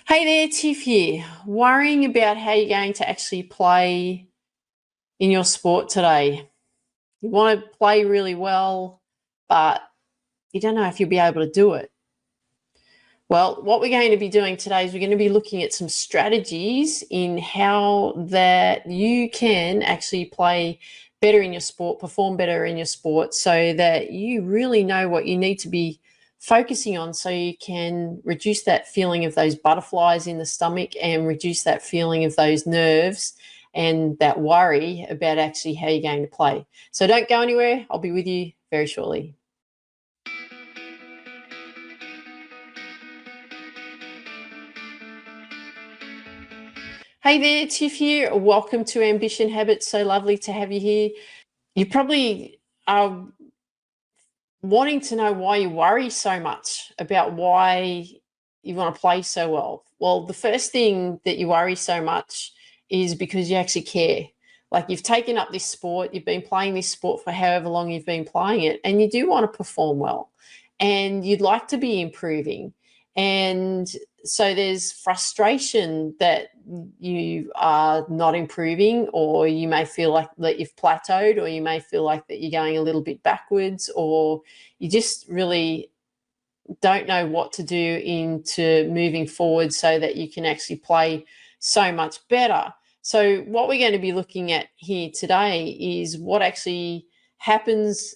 Hey there, Tiff here. Worrying about how you're going to actually play in your sport today. You want to play really well, but you don't know if you'll be able to do it. Well, what we're going to be doing today is we're going to be looking at some strategies in how that you can actually play better in your sport, perform better in your sport, so that you really know what you need to be focusing on so you can reduce that feeling of those butterflies in the stomach and reduce that feeling of those nerves and that worry about actually how you're going to play. So don't go anywhere. I'll be with you very shortly. Hey there, Tiff here. Welcome to Ambition Habits. So lovely to have you here. You probably are wanting to know why you worry so much about why you want to play so well. Well, the first thing that you worry so much is because you actually care. Like, you've taken up this sport, you've been playing this sport for however long you've been playing it, and you do want to perform well and you'd like to be improving. And so there's frustration that you are not improving, or you may feel like that you've plateaued, or you may feel like that you're going a little bit backwards, or you just really don't know what to do into moving forward so that you can actually play so much better. So what we're going to be looking at here today is what actually happens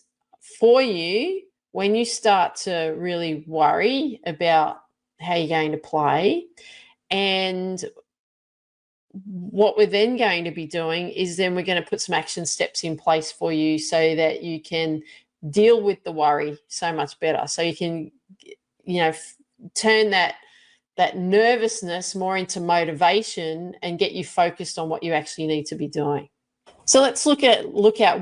for you when you start to really worry about how you're going to play. And what we're then going to be doing is then we're going to put some action steps in place for you so that you can deal with the worry so much better. So you can, turn that nervousness more into motivation and get you focused on what you actually need to be doing. So let's look at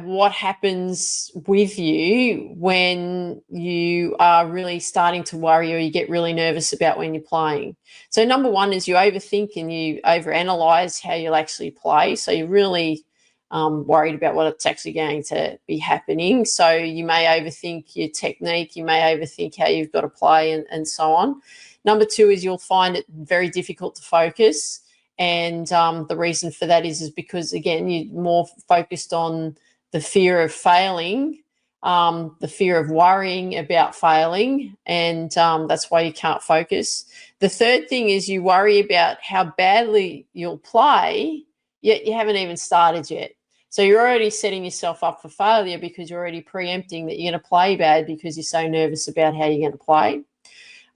what happens with you when you are really starting to worry or you get really nervous about when you're playing. So number one is you overthink and you overanalyze how you'll actually play. So you're really worried about what's actually going to be happening. So you may overthink your technique, you may overthink how you've got to play, and so on. Number two is you'll find it very difficult to focus. And the reason for that is because, again, you're more focused on the fear of failing, the fear of worrying about failing, and that's why you can't focus. The third thing is you worry about how badly you'll play, yet you haven't even started yet. So you're already setting yourself up for failure because you're already preempting that you're going to play bad because you're so nervous about how you're going to play.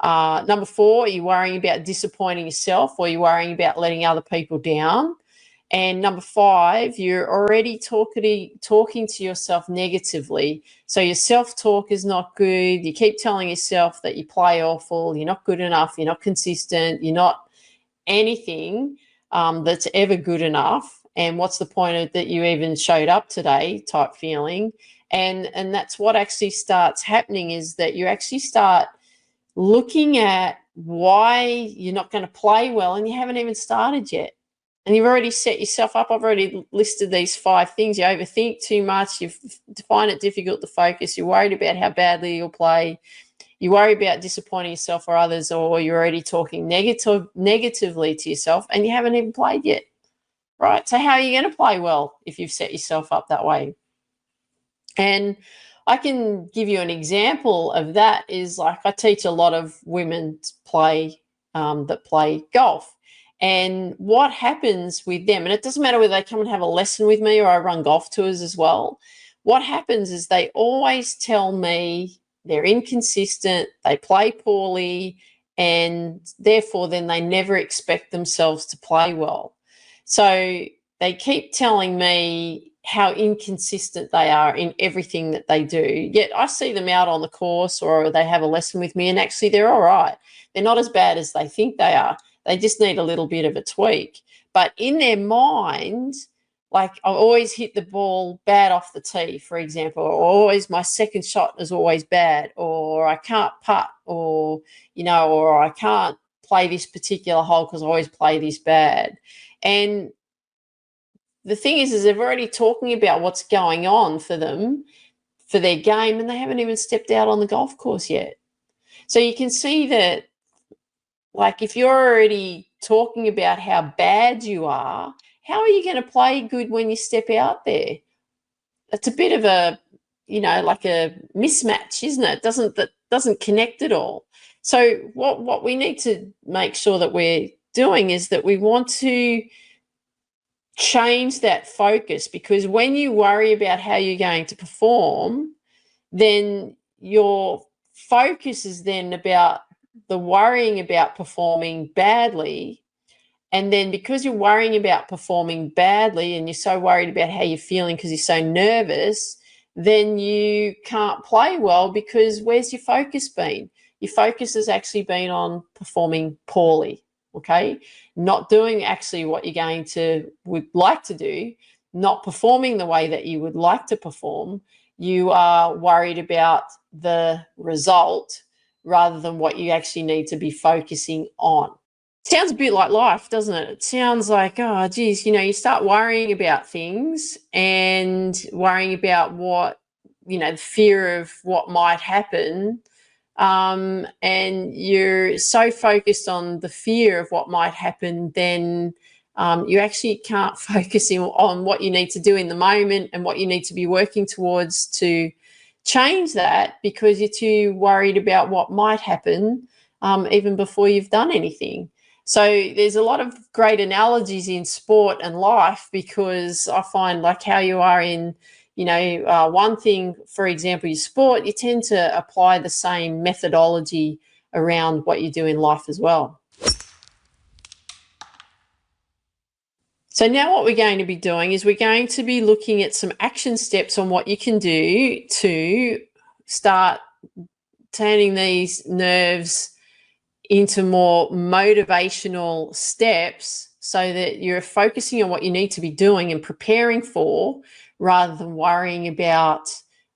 Number four, are you worrying about disappointing yourself, or are you worrying about letting other people down? And number five, you're already talking to yourself negatively. So your self-talk is not good. You keep telling yourself that you play awful, you're not good enough, you're not consistent, you're not anything that's ever good enough. And what's the point of that you even showed up today type feeling? And that's what actually starts happening, is that you actually start looking at why you're not going to play well and you haven't even started yet. And you've already set yourself up. I've already listed these 5 things. You overthink too much. You find it difficult to focus. You're worried about how badly you'll play. You worry about disappointing yourself or others, or you're already talking negatively to yourself and you haven't even played yet, right? So how are you going to play well if you've set yourself up that way? And I can give you an example of that. Is like, I teach a lot of women that play golf. And what happens with them, and it doesn't matter whether they come and have a lesson with me or I run golf tours as well, what happens is they always tell me they're inconsistent, they play poorly, and therefore then they never expect themselves to play well. So they keep telling me how inconsistent they are in everything that they do. Yet I see them out on the course or they have a lesson with me and actually they're all right. They're not as bad as they think they are. They just need a little bit of a tweak. But in their mind, like, I always hit the ball bad off the tee, for example, or always my second shot is always bad, or I can't putt, or, or I can't play this particular hole because I always play this bad. And the thing is they're already talking about what's going on for them, for their game, and they haven't even stepped out on the golf course yet. So you can see that Like, if you're already talking about how bad you are, how are you going to play good when you step out there? It's a bit of a, like a mismatch, isn't it? That doesn't connect at all. So what we need to make sure that we're doing is that we want to change that focus, because when you worry about how you're going to perform, then your focus is then about the worrying about performing badly. And then because you're worrying about performing badly and you're so worried about how you're feeling because you're so nervous, then you can't play well, because where's your focus been? Your focus has actually been on performing poorly, okay? Not doing actually what you're would like to do, not performing the way that you would like to perform. You are worried about the result rather than what you actually need to be focusing on. Sounds a bit like life, doesn't it? It sounds like, oh, geez, you start worrying about things and worrying about the fear of what might happen. And you're so focused on the fear of what might happen, then you actually can't focus on what you need to do in the moment and what you need to be working towards to change that, because you're too worried about what might happen even before you've done anything. So there's a lot of great analogies in sport and life, because I find, like, how you are in, one thing, for example, your sport, you tend to apply the same methodology around what you do in life as well. So now what we're going to be doing is we're going to be looking at some action steps on what you can do to start turning these nerves into more motivational steps, so that you're focusing on what you need to be doing and preparing for, rather than worrying about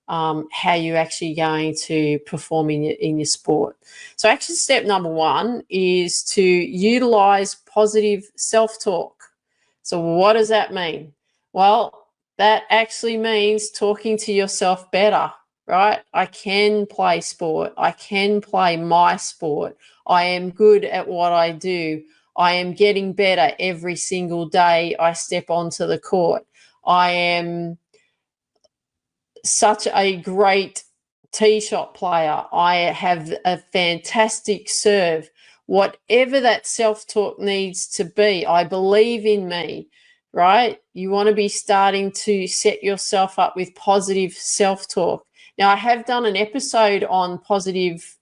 how you're actually going to perform in your sport. So action step number one is to utilize positive self-talk. So what does that mean? Well, that actually means talking to yourself better, right? I can play sport. I can play my sport. I am good at what I do. I am getting better every single day I step onto the court. I am such a great tee shot player. I have a fantastic serve. Whatever that self-talk needs to be, I believe in me, right? You want to be starting to set yourself up with positive self-talk. Now, I have done an episode on positive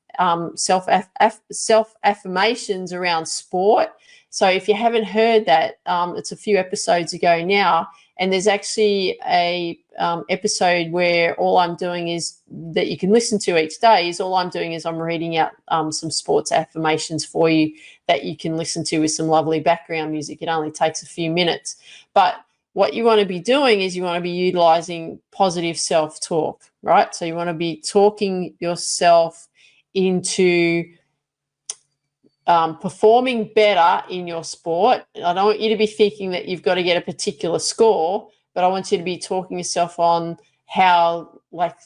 self-affirmations around sport. So if you haven't heard that, it's a few episodes ago now. And there's actually a episode where all I'm doing is, that you can listen to each day, is all I'm doing is I'm reading out some sports affirmations for you that you can listen to with some lovely background music. It only takes a few minutes. But what you want to be doing is you want to be utilizing positive self-talk, right? So you want to be talking yourself into performing better in your sport. I don't want you to be thinking that you've got to get a particular score, but I want you to be talking yourself on how, like,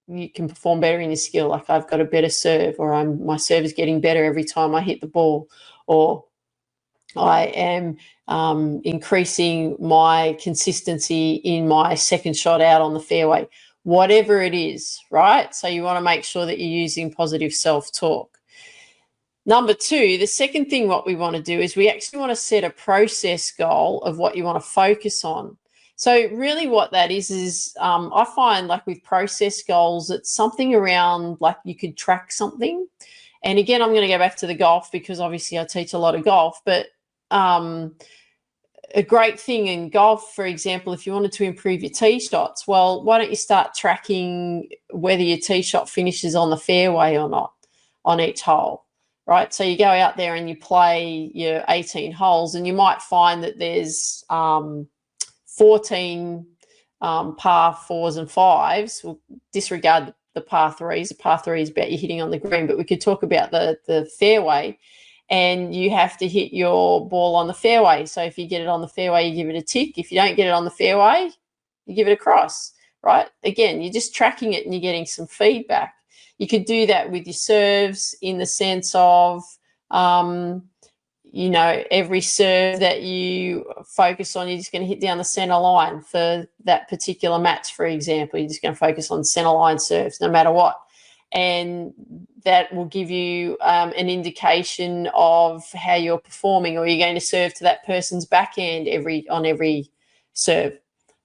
you can perform better in your skill. Like, I've got a better serve, or my serve is getting better every time I hit the ball, or I am increasing my consistency in my second shot out on the fairway, whatever it is, right? So you want to make sure that you're using positive self-talk. Number two, the second thing what we want to do is we actually want to set a process goal of what you want to focus on. So really what that is I find, like, with process goals, it's something around, like, you could track something. And again, I'm going to go back to the golf, because obviously I teach a lot of golf, but a great thing in golf, for example, if you wanted to improve your tee shots, well, why don't you start tracking whether your tee shot finishes on the fairway or not on each hole? Right, so you go out there and you play your 18 holes, and you might find that there's 14 par fours and fives. We'll disregard the par threes. The par three is about you hitting on the green, but we could talk about the fairway, and you have to hit your ball on the fairway. So if you get it on the fairway, you give it a tick. If you don't get it on the fairway, you give it a cross, right? Again, you're just tracking it and you're getting some feedback. You could do that with your serves, in the sense of You know, every serve that you focus on, you're just going to hit down the center line for that particular match, for example. You're just going to focus on center line serves no matter what. And that will give you an indication of how you're performing, or you're going to serve to that person's backhand on every serve,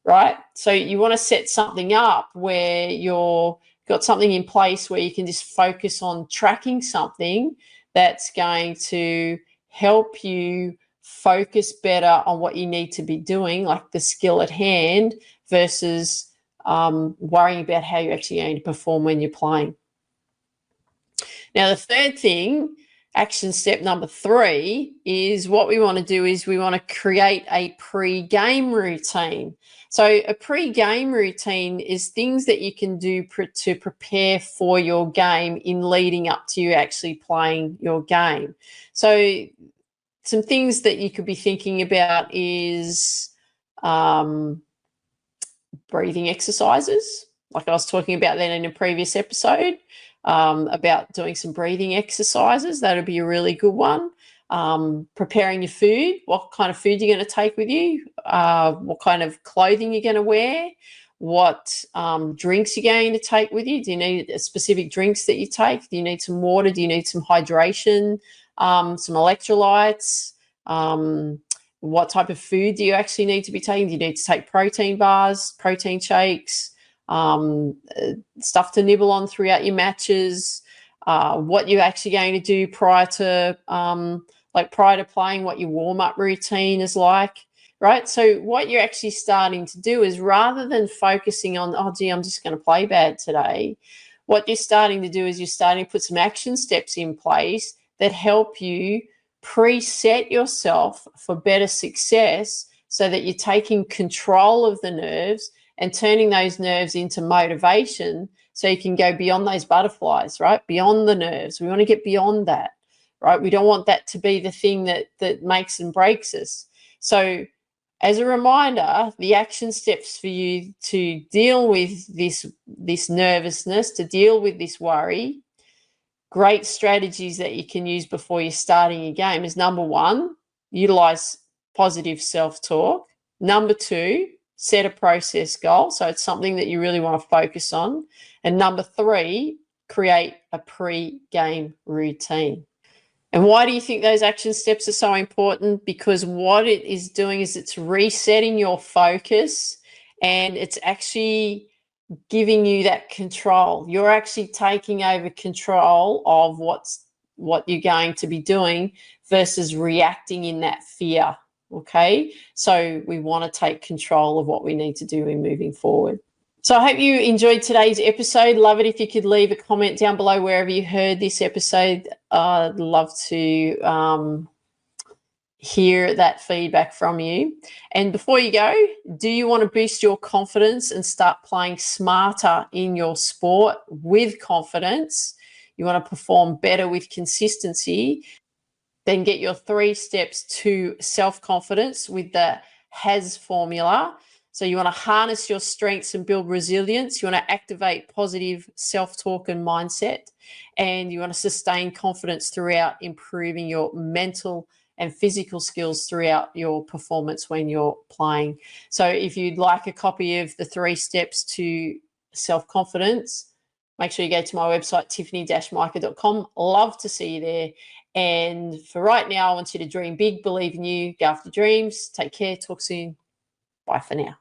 right? So you want to set something up where you're got something in place where you can just focus on tracking something that's going to help you focus better on what you need to be doing, like the skill at hand, versus worrying about how you're actually going to perform when you're playing. Now, the third thing, action step number 3, is what we want to do is we want to create a pre-game routine. So a pre-game routine is things that you can do to prepare for your game in leading up to you actually playing your game. So some things that you could be thinking about is breathing exercises, like I was talking about then in a previous episode, about doing some breathing exercises. That would be a really good one. Preparing your food, what kind of food you're going to take with you, what kind of clothing you're going to wear, what drinks you're going to take with you. Do you need specific drinks that you take? Do you need some water? Do you need some hydration, some electrolytes? What type of food do you actually need to be taking? Do you need to take protein bars, protein shakes, stuff to nibble on throughout your matches? What you're actually going to do prior to playing, what your warm-up routine is like, right? So what you're actually starting to do is, rather than focusing on, oh, gee, I'm just going to play bad today, what you're starting to do is you're starting to put some action steps in place that help you preset yourself for better success, so that you're taking control of the nerves and turning those nerves into motivation, so you can go beyond those butterflies, right? Beyond the nerves. We want to get beyond that, right? We don't want that to be the thing that makes and breaks us. So as a reminder, the action steps for you to deal with this nervousness, to deal with this worry, great strategies that you can use before you're starting a game is, number 1, utilize positive self-talk. Number 2, set a process goal. So it's something that you really want to focus on. And number 3, create a pre-game routine. And why do you think those action steps are so important? Because what it is doing is it's resetting your focus, and it's actually giving you that control. You're actually taking over control of what you're going to be doing, versus reacting in that fear. Okay, so we want to take control of what we need to do in moving forward. So I hope you enjoyed today's episode. Love it if you could leave a comment down below wherever you heard this episode. I'd love to hear that feedback from you. And before you go, do you want to boost your confidence and start playing smarter in your sport with confidence? You want to perform better with consistency? Then get your 3 steps to self-confidence with the HAS formula. So you want to harness your strengths and build resilience. You want to activate positive self-talk and mindset. And you want to sustain confidence throughout improving your mental and physical skills throughout your performance when you're playing. So if you'd like a copy of the 3 steps to self-confidence, make sure you go to my website, tiffany-micah.com. Love to see you there. And for right now, I want you to dream big, believe in you, go after dreams. Take care. Talk soon. Bye for now.